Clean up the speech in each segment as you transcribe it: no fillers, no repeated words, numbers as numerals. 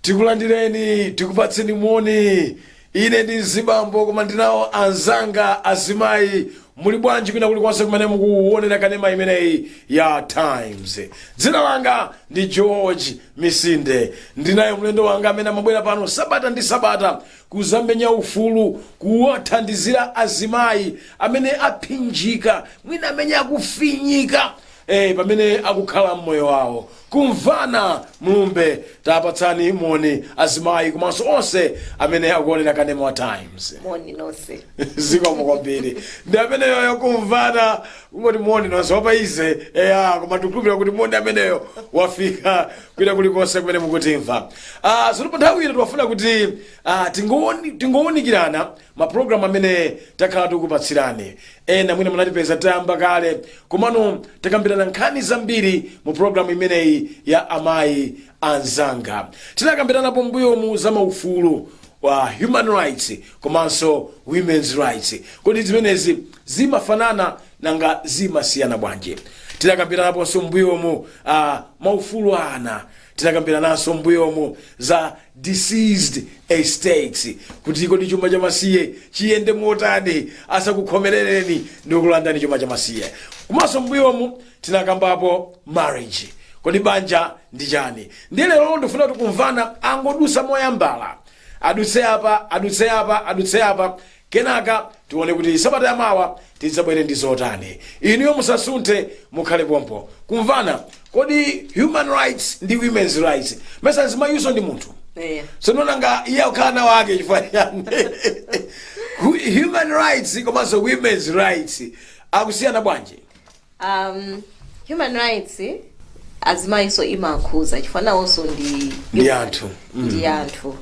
Tikulandireni, tikupatseni moni. Ine ndi Zibambo koma ndinawo Anzanga Azimai. Muli bwanji kwina kulikonse kumene mukuonera kanema imeneyi ya Times. Dzina langa ndi George Misinde. Ndinayo mlendo wanga amene amabwera pano sabata ndi sabata kuzamenya ufulu kuwathandizira azimayi amene aphinjika, mwina amene akufinyika pamene akukhala mmoyo wawo. Kumvana mulumbe tapatsani moni azimayi komanso onse amene akuonera kanema wa Times. Moni nonse. Zikomo kwambiri. Ndi ameneyo kumvana ngoti moni nonse wapaize koma tikupira kuti moni ameneyo wafika kwina kulikonse kumene mukutimva. Zilipo nthawi ino tiwafuna kuti tingowunikirana ma program amene takhala tikupatsirani. Ena mwina munatipeza tayamba kale komano takambirana nkhani zambiri mu program imeneyi ya Amai Anzanga. Tinakambirana pombuyo mu za maufulu wa human rights komanso women's rights. Kodi zimenezi zimafanana nanga zimasiyana bwanji? Tinakambirana ponso mbuyo mu maufulu ana. Tinakambiranaso mbuyo mu za deceased estates. Kuti kodi chuma cha masiye chiyende motani asakukhomerereni ndi kulandani chuma cha masiye. Komanso mbuyo mu tinakambapo marriage. Kodi banja ndi chani? Ndiye lero ndifuna kumvana angodusa moyambala. Adutse apa kenaka tione kuti sabata yamawa tizabwere ndi zotani. Iniyo musasunthe mukhale pompo. Kumvana kodi human rights ndi women's rights mesa zimayuso ndi munthu. Sononanga iye ukana wake chifanyane. Human rights komanso women's rights akusiyana bwanji? Human rights azimayiso imakhuza chifana also ndi anthu. Ndi anthu.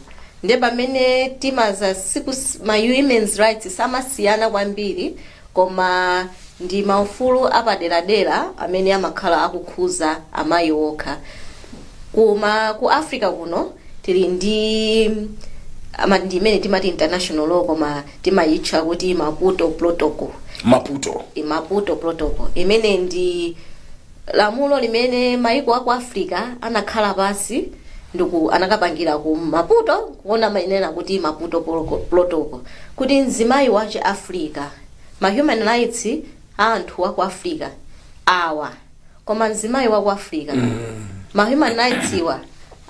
Nde pamene timaza siku ma women's rights samasiyana kwambiri koma ndi maufulu apaderadera amene amakhala akukhuza amayi okha. Kuma ku Africa kuno tili ndi imene timati international law koma timayitcha kuti Maputo Protocol. Maputo Protocol imene ndi lamulo limene maiko aku Africa anakhala pasi nduku anakapangira ku Maputo kuona mainena kuti Maputo Protocol kuti mzimayi wa Africa ma human rights anthu wa ku Africa awa koma mzimayi wa ku Africa ma human rights wa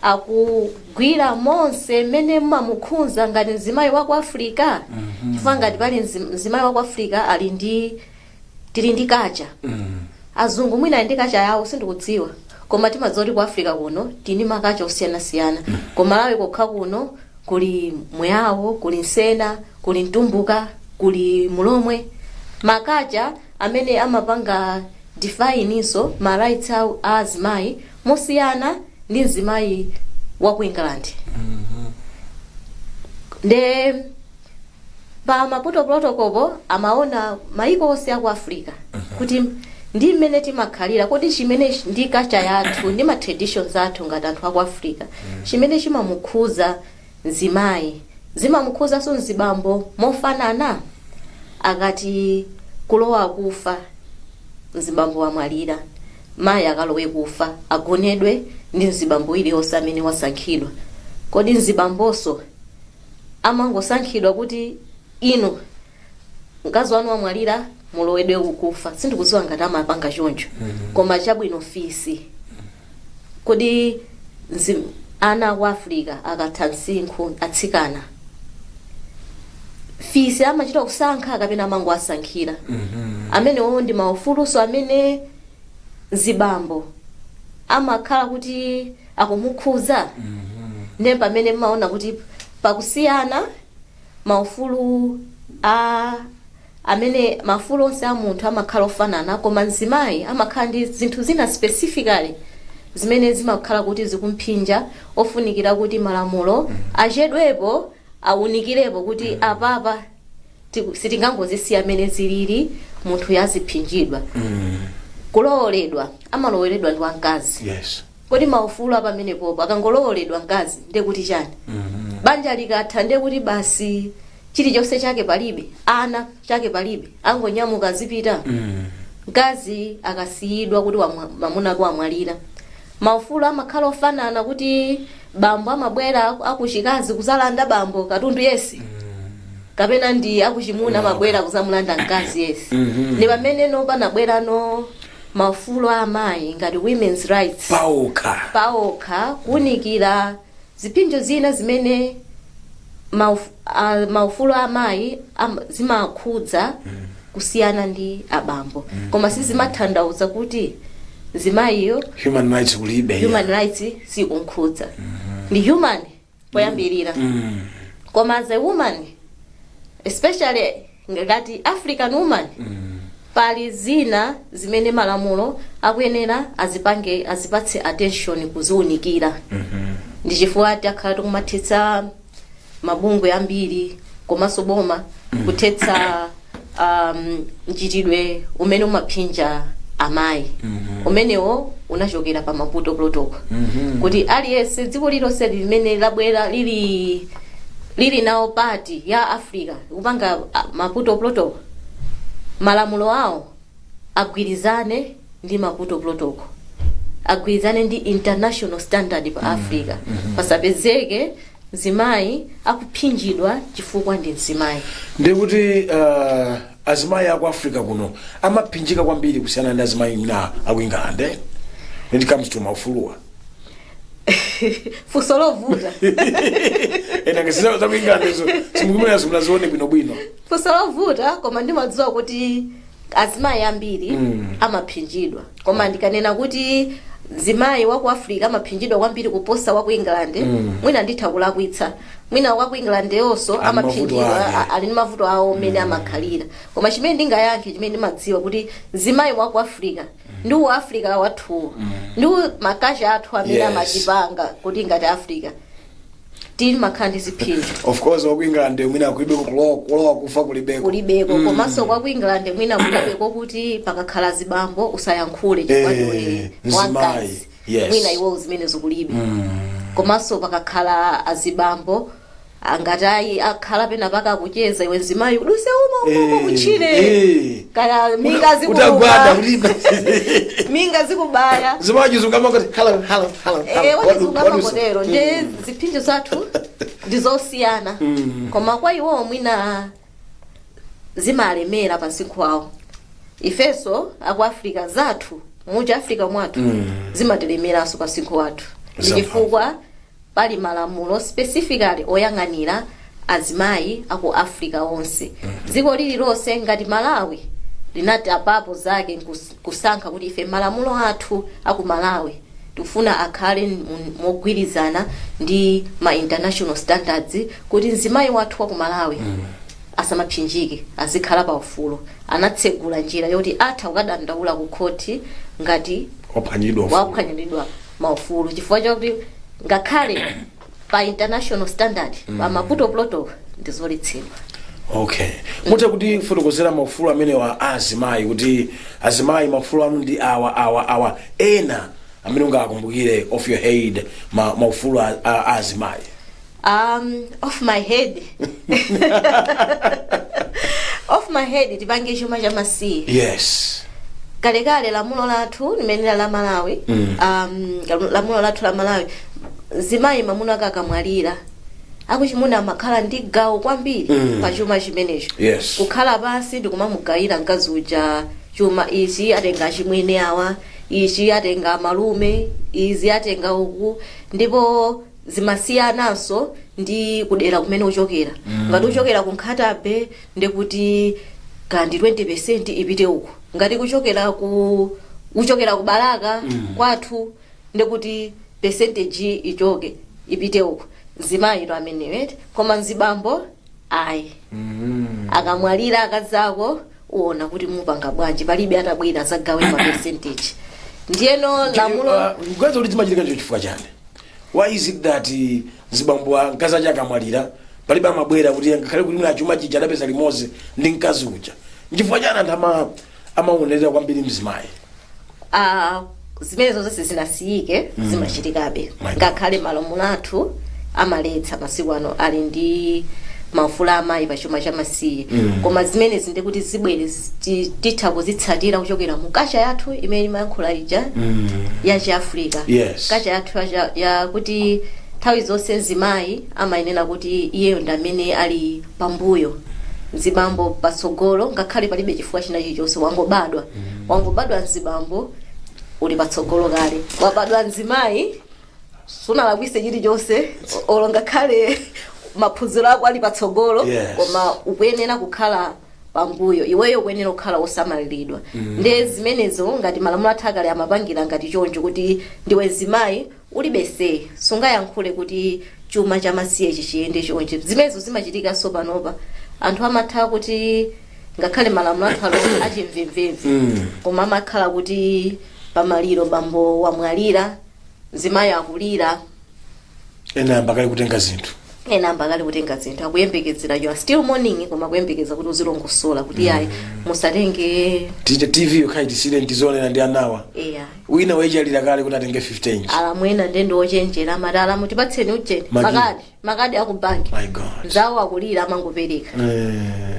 akugwira monse mene mamukhunza ngati mzimayi wa ku Africa chifukwa ngati pali mzimayi wa ku Africa ali ndi kacha azungu mwina ndi kacha yawo sindikudziwa koma timadzoti ku Africa kuno tini makacha osiyana-siyana koma lawe kokha kuno kuli mweyawo, kuli nsena, kuli mtumbuka, kuli mulomwe makacha amene amapanga define so ma rights a azimayi mosiyana ndi mzimayi wa ku England. Nde pa Maputo Protocol amaona maiko onse aku Africa kuti ndi mmene timakhalira kodi chimene ndi kacha yathu ndi ma traditions athu ngati anthu aku Africa chimene chimamukhuza mzimayi zimamukhuza so mzibambo mofanana akati kulowa kufa mzibambo wamwalira mayi akalowe kufa agonedwe ndi mzibambo iliyonse amene wasankhidwa. Kodi mzibamboso amangosankhidwa kuti ino mkazi wanu wamwalira mulowedwe ukufa sindikudziwa ngati amapanga choncho koma chabwino fisi kodi ana wa Africa akathansinkhu atsikana fisi amachita kusankha kapena amango asankhira amene wo ndi maufuluso amene mzibambo amakhala kuti akumukhuza. Ndi pamene maona kuti pakusiyana maufulu amene mafulo onse a munthu amakhala ofanana koma mzimayi amakhala ndi zinthu zina specifically zimene zimakhala kuti zikumphinja ofunikira kuti malamulo achedwepo awunikirepo kuti apapa sitingangozisiya amene zilili munthu yaziphinjidwa. Kulowoledwa amaloweredwa ndi wamkazi. Kodi maufulu apamene popo akangolowoledwa mkazi ndi kuti chani? Banja likatha ndi kuti basi chilichonse chake palibe, ana chake palibe, angonyamuka zipita. Mkazi akasiyidwa kuti mamuna kwa amwalira. Maufulu amakhala ofanana kuti bambo amabwera akuchikazi kuzalanda bambo katundu yesi kapena ndi akuchimuna amabwera kuzamulanda mkazi yesi ndi pamene no panabwerano maufulu a amayi ngati women's rights paokha kuunikira zipinjo zina zimene maufulu a amayi zimakhudza kusiyana ndi abambo koma sizimatanthauza kuti zimayiyo human rights si kunkhudza ndi human poyambirira koma as a woman especially ngati African woman pali zina zimene malamulo akuyenera azipatse attention kuziunikira ndi chifukwa takhala tikumathetsa mabungwe ambiri komanso boma kuthetsa mchitidwe umene umaphinja amayi umenewo unachokera pa Maputo Protocol kuti aliyense dziko lilonse limene labwera lili nawo party ya Africa kupanga Maputo Protocol malamulo awo agwirizane ndi Maputo Protocol agwirizane ndi international standard pa Africa pasapezeke zimayi akuphinjidwa chifukwa ndi zimayi ndikuti azimayi aku Africa kuno amaphinjika kwambiri kusiyana ndi azimayi mina aku England when it comes to maufuluwa fusolovuta ena ngesina za ku England zo simukumena zimnazione bwino fusolovuta koma ndimadziwa kuti azimayi ambiri amaphinjidwa koma ndikanena kuti zimayi waku Africa amaphinjidwa kwambiri kuposa waku England mwina nditha kulakwitsa mwina waku England yonso amaphinjidwa ali ndi mavuto awo mene amakhalira koma chimene ndingayankhe chimene ndimadziwa kuti zimayi waku Africa ndi wa Africa wathu ndi makacha athu amene amachipanga kuti ngati Africa tili makhandi ziphinjo of course waku England mwina kulibeko kulowa kufa kulibeko komanso kwaku England mwina kulibeko kuti pakakhala zibambo usayankhule chifukwa wankazi mwina iwo zimene zikulibe komanso pakakhala azibambo angatayi akhala pena paka kucheza iwe zimayi uduse umo kuchire kana minga zikubaya minga zikubaya zimayi zungamangoti hello wazungamangotero nde ziphinjo zathu ndizosiyana koma kwa iwo mwina zimalemera pansi kwawo ifeso aku Africa zathu muja Africa mwathu zimatilemeranso pansi kwathu chifukwa pali malamulo specifically oyang'anira azimayi aku Africa onse dziko lililonse ngati Malawi linati apapo zake kusankha kuti ife malamulo athu aku Malawi tufuna akhale mogwirizana ndi ma international standards kuti mzimayi wathu wa ku Malawi asamaphinjike azikhala pa ufulu anatsegula njira yoti atha kukadandaula ku khoti ngati waphwanyidwa maufulu chifukwa chakuti ngakhale pa international standard pa Maputo Protocol ndizolitsidwa okay muta kuti fotokozera maufulu amene wa azimayi kuti azimayi maufulu anu ndi awa ena amene ungakumbukire off your head maufulu azimayi off my head off my head tipange chuma cha masiye yes kale lamulo lathu limene la Malawi lamulo lathu la Malawi zimayi mamuna akakamwalira akuchimuna amakhala ndi gawo kwambiri pa chuma chimenecho kukhala pansi ndikumamugawira mkazi uja chuma ichi atenga chimwene awa ichi atenga malume izi atenga uku ndipo zimasiyananso ndi kudera kumene uchokera ngati uchokera ku Nkhatabe ndikuti kandi 20% ipite uku ngati uchokera ku Balaka kwathu ndikuti percentage ichoke ipite uku zimayi to amene koma nzibambo ayi akamwalira akazako uona kuti mupanga bwanji palibe atabwera zagawe ma percentage ndiyeno lamulo ngwaza kuti zimachitika chifukwa chani why is it that nzibambo ankaza akamwalira palibe amabwera kuti ngakhale kuti muna chuma chija adapeza limodzi ndi mkazi uja chifukwa chani anthu amaonelera kwambiri mzimayi zimene zonse zinasiyike zimachitikabe ngakhale malamulo athu amaletsa masiku ano ali ndi maufulu amayi pa chuma cha masiye koma zimene zinde kuti zibwere titha kuzitsatira kuchokera mu kacha yathu imene imayankhula ija ya chi Africa kacha yathu ya kuti nthawi zonse mzimayi amayenera kuti iyeyo ndi amene ali pambuyo, mzibambo patsogolo, ngakhale palibe chifukwa china chilichonse. Wangobadwa mzibambo uli patsogolo kale, wabadwa mzimayi sunalakwise chilichonse, olo ngakhale maphunziro ako ali patsogolo, koma ukuyenera kukhala pambuyo, iweyo ukuyenera kukhala osamaliridwa. Nde zimenezo ngati malamulo athu akale amapangira ngati choncho kuti ndiwe mzimayi ulibe say, sungayankhule kuti chuma cha masiye chichiyende choncho. Zimenezo zimachitikanso panopa, anthu amatha kuti ngakhale malamulo athu achimvemvemve, koma amakhala kuti pamaliro bambo wamwalira, mzimayi akulira, ena mbakali kutenga zinthu, akuyembekezera you are still mourning, koma kuyembekeza kuti uzilongosola kuti yayi musatenge TV yokhayitisire ndizonera ndi anawa. Wina wechalira kale kuti atenge 15 alamwena ndendo ochenjera amatala mutipatseni ujeni makadi aku banki zawo akulira amangopereka.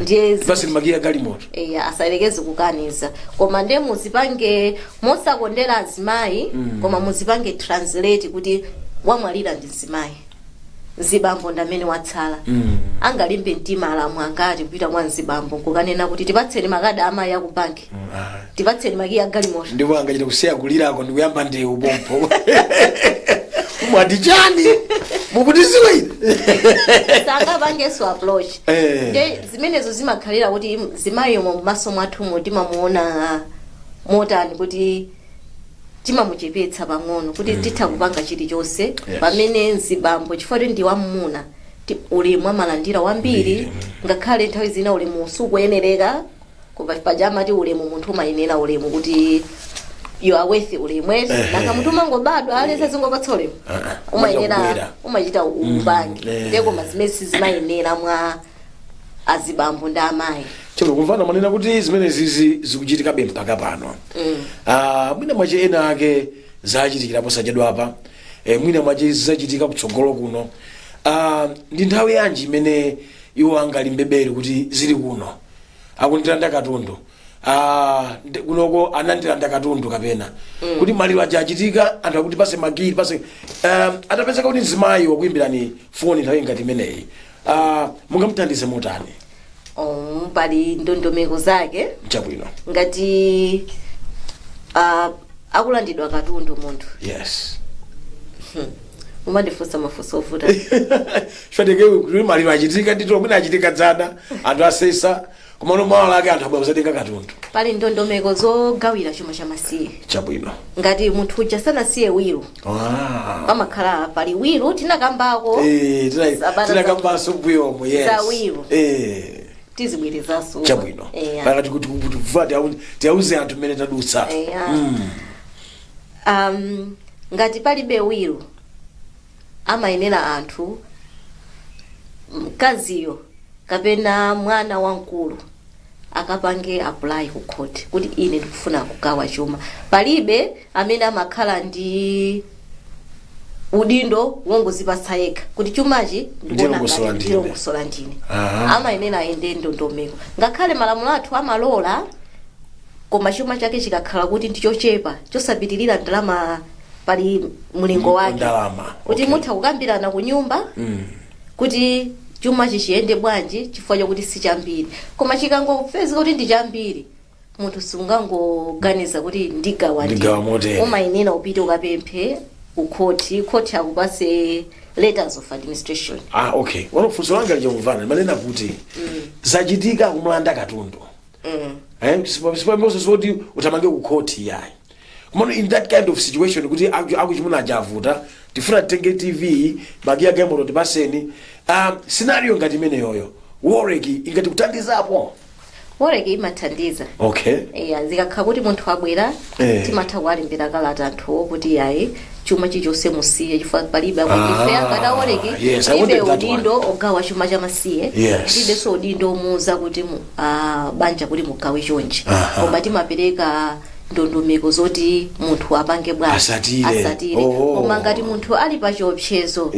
Ndiye basi magia galimoto asalekeze kukaniza, koma nde muzipange mosakondera azimayi, koma muzipange translate kuti wamwalira ndi mzimayi, mzibambo ndamene watsala. Angalimbe mtima alamu angati kupita kwa mzibambo kukanena kuti tipatseni makadi amayi aku banki, tipatseni magia galimoto, ndipo angachita kusiya kulirako ndikuyamba ndi ubompo mwati chani mukutiziwe ine sanga bangeso approach. Nde zimenezo zimakhalira kuti zimayi mu maso mwathu timamuona motani kuti timamuchepetsa pang'ono kuti titha kupanga chilichonse, pamene mzibambo chifukwa ndi wamuna ulemu amalandira wambiri, ngakhale nthawi zina ulemu sukuyenereka, koma pajama ti ulemu munthu umayenera ulemu kuti you are worth ulemwe, nanga munthu mangobadwa alese zingopatsa ulemu umayenera umachita ubangi. Ndeko mazimesi zimayenera mwa azibambo ndi amayi. Chero kumvana manena kuti zimene zizi zikuchitika mpaka pano. Mwina mwache ena ake zachitikirapo sajadwa apa, mwina mwache zachitika kutsogolo kuno. Ndi nthawi yanji imene iwo angalimbebere kuti zili kuno akundiranda katundu, kunoko anandiranda katundu kapena kuti maliro aja achitika anthu akuti pase magiri pase atapezeka kuti mzimayi wakuimbirani foni nthawi ngati imeneyi, mungamuthandize motani? Pali ndondomeko zake chabwino ngati akulandidwa katundu munthu. Umandifunsa mafunso ovuta chifukwa kuti maliro achitika ndito mwina achitika dzana anthu asesa koma no mawala ake anthu abazatenga katundu. Pali ndondomeko zogawira chuma cha masiye. Chabwino ngati munthu uja sanasiye wiru pamakhala pali wiru tinakambako tinakambaso bwiyomo za wiru tizibwirizaso chabwino pakati kuti tiyauze anthu mmene tadutsa. ngati palibe wiru amayenera anthu mkaziyo kapena mwana wankulu akapange apply ku court kuti ine ndikufuna kugawa chuma. Palibe amene amakhala ndi udindo wongozipatsa yekha kuti chumachi ndikuona kusola ndine. Amayenera ayende ndondomeko. Ngakhale malamulo athu amalola koma chuma chake chikakhala kuti ndichochepa chosapitirira ndalama pali mulingo wake kuti mutha kukambirana ku nyumba kuti chuma chichiyende bwanji chifukwa chokuti si chambiri. Koma chikangofezeka kuti ndi chambiri munthu sungangoganiza kuti ndigawa umayenera upite ukapemphe ku court akupase letters of administration. Okay, wanofunso langa lichomvana manena kuti zachitika kumulanda katundu sipamboso utamange ku court yayi. Kumano in that kind of situation kuti akuchimuna ajavuta tifuna tenge TV bagia gamoto tibaseni scenario ngati imene yoyo woreki ingati kutandizapo. Woreki imathandiza. Okay. Zikakhala kuti munthu abwera timatha kuwalimbira kalata anthu kuti yayi chuma chichonse musiye chifukwa palibe akundifeya ngati woreki ibe udindo ogawa chuma cha masiye ibe so udindo omuza kuti banja kuti mugawe chonchi koma timapereka ndondomeko zoti munthu apange bwanji asatire. Koma ngati munthu ali pa chiopsezo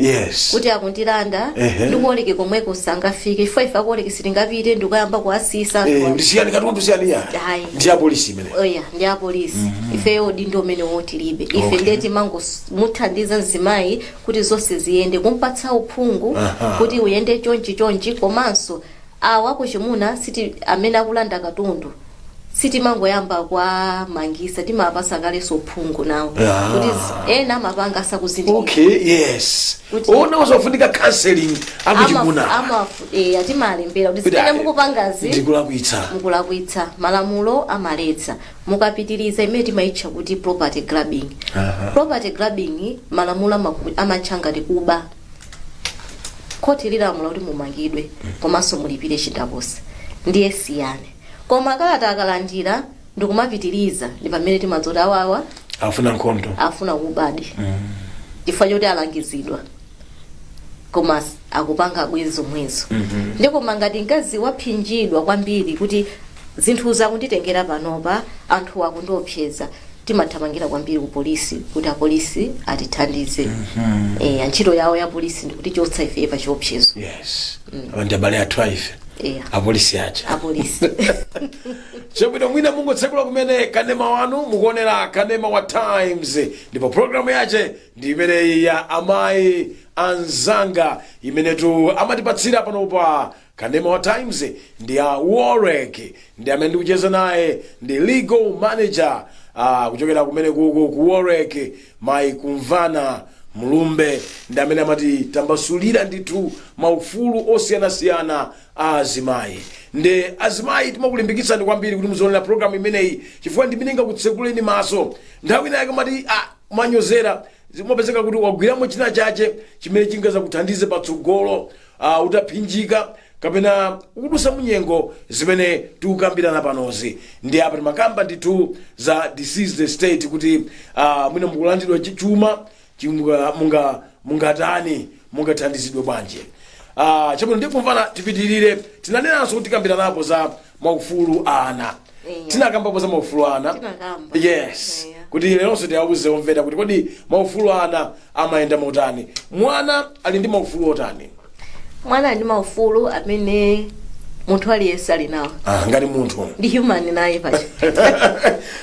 kuti akundilanda ndikuoleke komweko sangafike ifo ife akuoleke sitingapite ndikuyamba kuasisa ndisiyani katundu siyani ya ndi apolisi imene ndi apolisi ifeyo dindo umene wotilibe ife ndeti mango muthandiza mzimayi kuti zonse ziyende kumpatsa uphungu kuti uyende chonchi komanso awapo chimuna siti amene akulanda katundu siti mango yamba kwa mangisa timapasa kale sophungu nawo kuti ena mapanga asakuzindikira ona uzofunika counseling akuchimuna atimalembera kuti zimene mukupangazi ndikulakwitsa malamulo amaletsa mukapitiriza imene timaitcha kuti property grabbing. Property grabbing malamulo amachangati kuba koti lilamula kuti mumangidwe komanso mulipire chindaposa ndiye siyane. Koma kalata akalandira ndikumapitiriza ndi pamene timadzoti awawa afuna nkhondo afuna kubadi chifukwa choti alangizidwa koma akupanga bwezo mwezo ndiko ngati mkazi waphinjidwa kwambiri kuti zinthu zakunditengera panopa anthu akundiopseza timathamangira kwambiri ku polisi kuti apolisi atithandize. Ntchito yawo ya polisi ndikuti chotsa ife pa chiopsezo. Abantu abale athu ife apolisi acha apolisi chobwino mwina mungotsekula kumene kanema wanu mukuonera kanema wa Times ndipo programu yache ndi imene ya Amai Anzanga imene tu amatipatsira pano pa kanema wa Times ndi ya Warwick ndi amene ndikucheza naye ndi legal manager kuchokera kumene ku Warwick mai kumvana mulumbe ndi amene amati tambasulira ndithu maufulu osiyanasiyana a azimayi. Ndi azimayi timakulimbikitsani kwambiri kuti muzoonera programu imeneyi chifukwa ndi minenga kutsekuleni maso nthawi inayi kamati manyozera zimapezeka kuti wagwiramo china chache chimene chingaza kuthandize patsogolo utaphinjika kapena ukudusa munyengo zimene tikukambirana panozi. Ndi apa timakamba ndithu za deceased state kuti mwina mukulandidwa chuma mungatani mungathandizidwe bwanji. Chabwino ndikumvana tipitirire tinanenanso kuti tikambiranapo za maufulu ana. Tinakambapo za maufulu ana. Kuti leronso tiawuze omvera kuti kodi maufulu ana amayenda motani. Mwana ali ndi maufulu otani. Mwana ali ndi maufulu amene munthu aliyense ali nawo. Ngati munthu ndi human naye pacha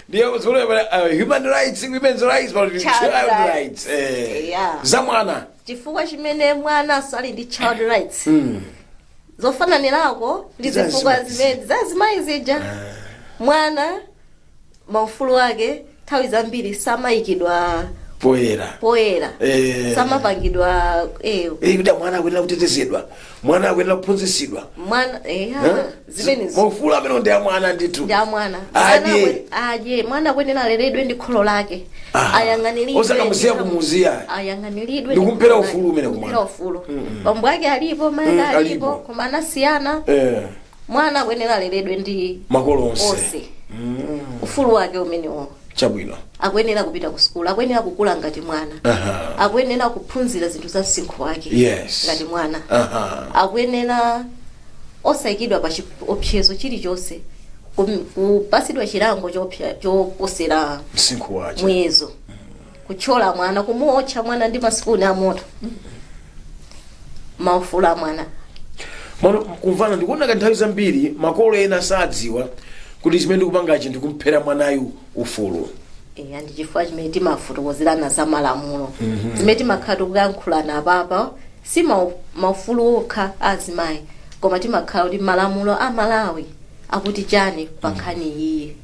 ndiyo human rights, women's rights, child rights. Za mwana chifukwa chimene mwana ali ndi child rights zofananirako ndi zifukwa zimene zazimayi zija. Mwana maufulu wake nthawi zambiri samayikidwa poyera samapangidwa kuti mwana akuyenera kutetezedwa, mwana akuyenera kuphunzitsidwa, mwana zimene maufulu amene ndi amwana ndithu ndi amwana adye mwana akuyenera aleredwe ndi kholo lake ayang'aniridwe osakamusiya kumuziya ayang'aniridwe ndikumpera ufulu umene kumwana ufulu bambo ake alipo mayi alipo koma anasiyana. Mwana akuyenera aleredwe ndi makolo onse ufulu wake umenewo. Chabwino akuyenera kupita ku school, akuyenera kukula ngati mwana, akuyenera kuphunzira zinthu za msinkhu wake ngati mwana, akuyenera osayikidwa pa chiopsezo chilichonse kupasidwa chilango choposera msinkhu wake mwezo, kuchola mwana, kumuotcha mwana ndi masipuni a moto. Maufulu a mwana kumvana ndikuona ngati nthawi zambiri makolo ena sadziwa kuti chimene ndikupangachi ndikumphera mwanayu ufulu. Ndi chifukwa chimene timafotokozerana za malamulo zimene timakhala tikuyankhulana apapa si maufulu okha azimayi koma timakhala kuti malamulo a Malawi akuti chani pa nkhani iyi.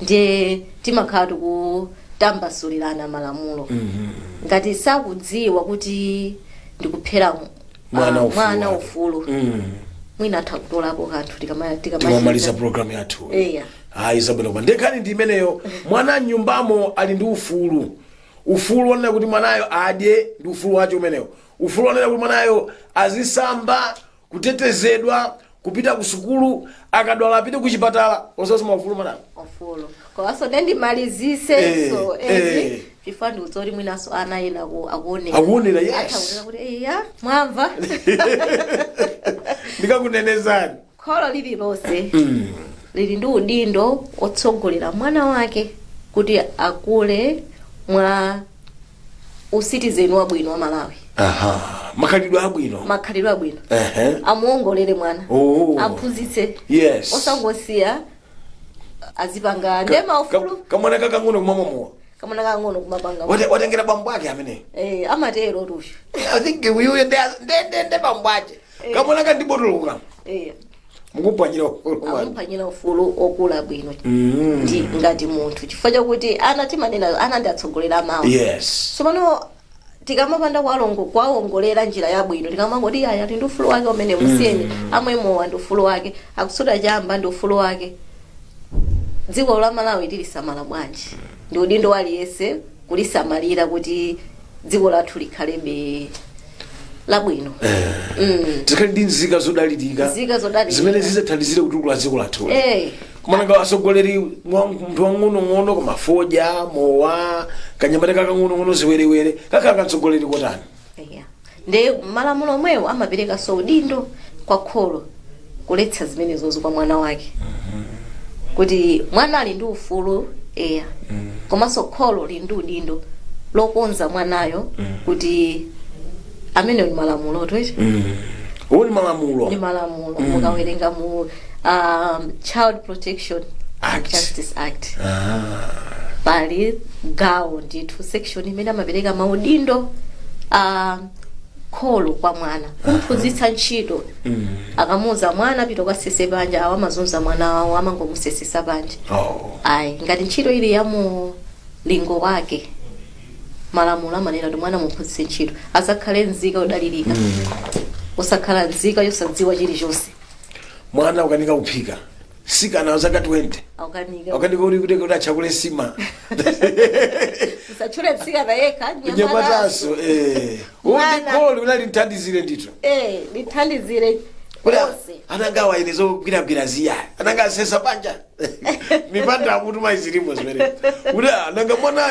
Ndiye timakhala tikutambasulirana malamulo ngati sakudziwa kuti ndikuphera mwana ufulu mwina atakutolapo kanthu tikamaliza program yathu. Zabwino kwa ndekhani ndi imeneyo. Mwana nyumbamo ali ndi ufulu onena kuti mwanayo adye ndi ufulu wacho umeneyo. Ufulu onena kuti mwanayo azisamba, kutetezedwa, kupita ku sukulu, akadwala apite ku chipatala. Osasoma ufulu mwanayo ufulu komanso ndimalizise so chifukwa ndikudzoti mwinaso ana ena akuonera atakuonera kuti mwamva ndikakunenezani kholo lililonse lili ndi udindo otsogolera mwana wake kuti akule mwa usitizeni wabwino wa Malawi. Makhalidwe abwino. Amuongolere mwana. Aphunzitse. Yes. Osangosiya azipanga ndema ufulu. Kamwana kakang'ono kumamomo. Kamwana kakang'ono kumapanga. Watengera bambo ake amene. Amatero tusho. I think we ndende bambo ake. Kamwana kandibotuluka. Mukumpanyira ufulu okula bwino. Ndi ngati munthu chifukwa chakuti ana timanena ana ndi atsogolera mawu. Yes. So pano tikamapanda kwaongolera njira yabwino tikamangoti aya ndi ufulu wake umene musiyeni amwemowa ndi ufulu wake akusoda chamba ndi ufulu wake. Dziko la Malawi tilisamala bwanji ndi udindo waliyese kulisamalira kuti dziko lathu likhalebe labwino. Tikhali ndi nzika zodalirika zimene zizathandizire kutukula dziko lathu. Kumananga asogoleri munthu wang'ono koma foja mowa kanyamata kakang'ono ziwerewere kakhala katsogoleri kotani. Ndi malamulo omwewo amapereka so udindo kwa kholo kuletsa zimenezo kwa mwana wake. Kuti mwana ali ndi ufulu komanso kholo li ndi udindo lokonza mwanayo kuti amene ni malamulo toichi. Ni malamulo. Mukawerenga mu Child Protection Justice Act. Pali gawo ndithu section imene amapereka maudindo kholo kwa mwana kumphunzitsa ntchito. Akamuza mwana pito kwasese banja awa mazunza mwana wawo amangomusesesa banja. Ngati ntchito ili ya mu lingo wake malamulo amanena kuti mwana muphunzitse ntchito asakhale nzika odalirika. Usakhala nzika yosadziwa chilichonse. Mwana ukanika kuphika sikana zaka 20 ukanika kuti achakule sima. Usachule sikana yekha nyamataso. Kholo unali nthandizire ndito. Lithandizire. Anangawa inezo kwirabwira ziya ananga sesa banja mipanda mutu maizirimo zimene uda nanga mwana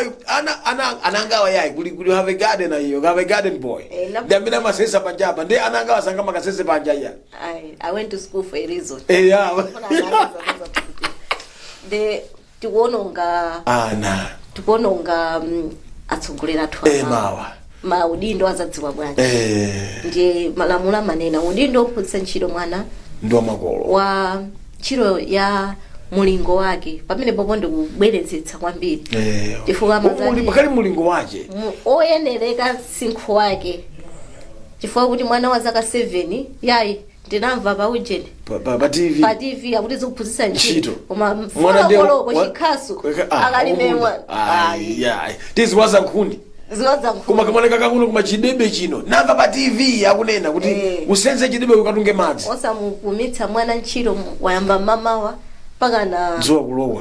anangawa yayi kuli have a garden ayo have a garden boy ndamina masesa banja apa ndi anangawa sanga makasese banja ya. I went to school for a reason. De tukononga atsogolera twa maudindo azadziwa bwanji. Ndiye malamulo amanena udindo ophunzitsa ntchito mwana ndo makolo wa ntchito ya mulingo wake pamene popo ndi kubweretsetsa kwambiri. Chifukwa pakali mulingo wake oyenereka sinkho wake chifukwa kuti mwana wa zaka 7 yayi ndinamva pa ujeni pa TV akuti zikuphunzitsa ntchito koma mwana koloko chikhasu akalimemwa. Tiziwaza nkhuni kuma kamwana kakang'ono kuma chidebe chino namva pa TV akunena kuti usenze chidebe ukatunge madzi. Osamukumitsa mwana ntchito wayamba mamawa paka na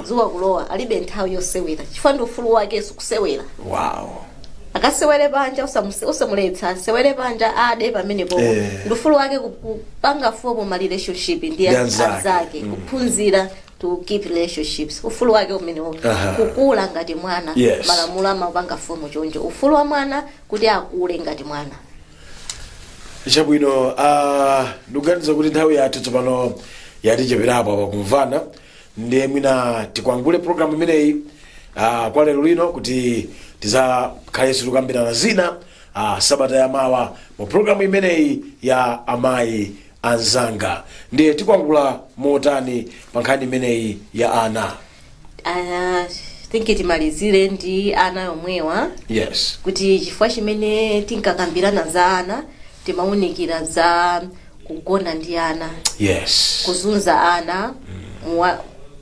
zuwa kulowa alibe nthawi yosewera chifukwa ndi ufulu wake kusewera. Akasewere banja usamuletsa sewere banja ade pamene popo ndi ufulu wake kupanga fomo ma relationship ndi azake kuphunzira to keep relationships. Ufulu wake umene kukula ngati mwana. Malamulo amapanga fomo chonjo ufulu wa mwana kuti akule ngati mwana. Chabwino nduganiza kuti nthawi yathu tsopano yaticheperapo apa kumvana ndiye mwina tikwangule program imeneyi kwa lero lino kuti tizakhaleso tikambirana zina sabata yamawa mu program imeneyi ya Amai Anzanga. Ndiye tikwangula motani pa nkhani imeneyi ya ana. Think timalizire ndi ana yomwewa. Kuti chifukwa chimene tinkakambirana za ana timaunikira za kugona ndi ana. Kuzunza ana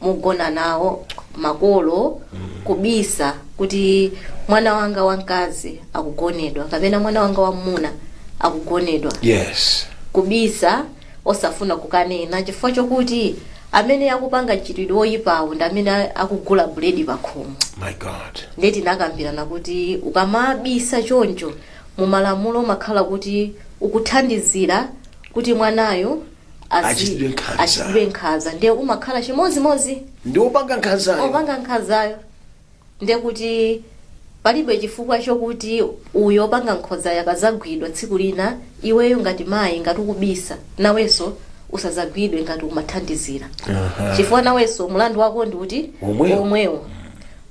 mugona nawo makolo kubisa kuti mwana wanga wamkazi akugonedwa kapena mwana wanga wamuna akugonedwa. Kubisa osafuna kukanena chifukwa chokuti amene akupanga chitidwe oyipawo ndi amene akugula buledi pakhomo. Ndeti nakambirana kuti ukamabisa choncho mu malamulo makhala kuti ukuthandizira kuti mwanayo achitidwe nkhanza ndiye umakhala chimozimozi ndi opanga nkhanzayo ndiye kuti palibe chifukwa chokuti uyo opanga nkhanza yakazagwidwa tsiku lina iweyo ngati mayi ngati ukubisa nawenso usazagwidwe ngati umathandizira chifukwa nawenso mulandu wako ndi kuti omwewo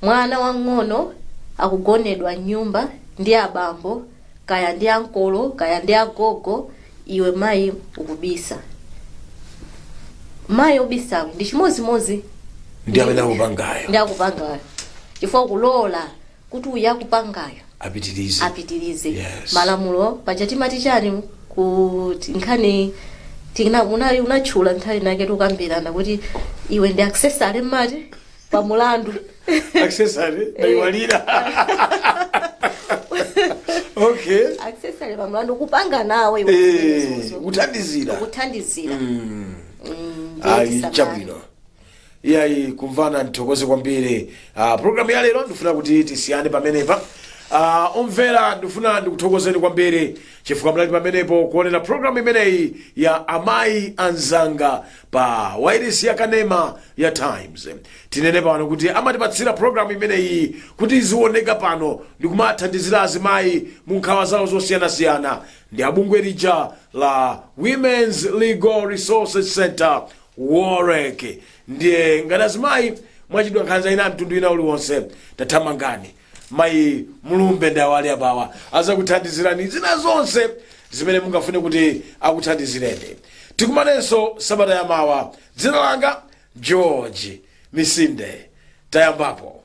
mwana wang'ono akugonedwa nyumba ndi abambo kaya ndi ankolo kaya ndi agogo iwe mayi ukubisa mayi obisawe ndi chimozimozi ndi amene akupangayo chifukwa kulola kuti uya kupangayo apitirize yes. Malamulo paja timati chani kuti nkhani unatchula nthawi nake tukambirana kuti iwe ndi accessory mati pa mulandu accessory ndaiwalira okay accessory pa mulandu kupanga nawe kuthandizira chabwino iyayi kumvana nthokoze kwambiri programu ya lero ndifuna kuti tisiyane pamenepa omvera ndifuna ndikuthokozeni kwambiri chifukwa mlali pamenepo kuonera programu imeneyi ya Amai Anzanga pa wairesi ya Kanema ya Times. Tinene pano kuti amatipatsira programu imeneyi kuti izioneka pano ndikumathandizira azimayi mu nkhawa zawo zosiyanasiyana ndi abungwe lija la Women's Legal Resources Center WOREC. Ndiye ngati azimayi mwachidwa nkhanza ina mtundu ina uliwonse tathamangani mayi mulumbe ndi awali abawa azakuthandizirani zina zonse zimene mungafune kuti akuthandizireni. Tikumanenso sabata yamawa. Dzina langa George Misinde. Tayambapo.